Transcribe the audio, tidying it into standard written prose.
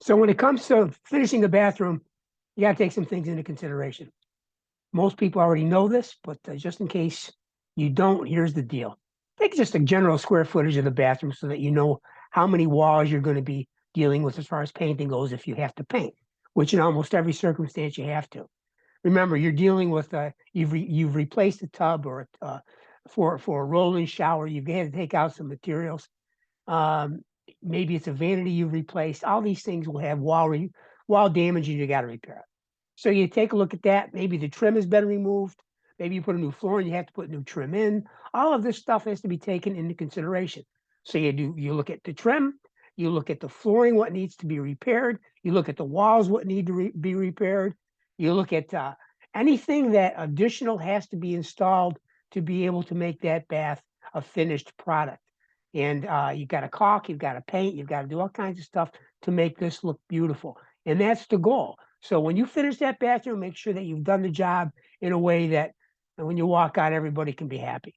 So when it comes to finishing a bathroom, you got to take some things into consideration. Most people already know this, but just in case you don't, here's the deal. Take just a general square footage of the bathroom so that you know how many walls you're going to be dealing with as far as painting goes if you have to paint, which in almost every circumstance you have to. Remember, you're dealing with you've replaced a tub or for a roll-in shower. You've had to take out some materials. Um, Maybe it's a vanity you've replaced. All these things will have wall damage, and you got to repair it. So you take a look at that. Maybe the trim has been removed. Maybe you put a new floor and you have to put new trim in. All of this stuff has to be taken into consideration. So you look at the trim, you look at the flooring, what needs to be repaired. You look at the walls, what need to be repaired. You look at anything that additional has to be installed to be able to make that bath a finished product. And you've got to caulk, you've got to paint, you've got to do all kinds of stuff to make this look beautiful. And that's the goal. So when you finish that bathroom, make sure that you've done the job in a way that when you walk out, everybody can be happy.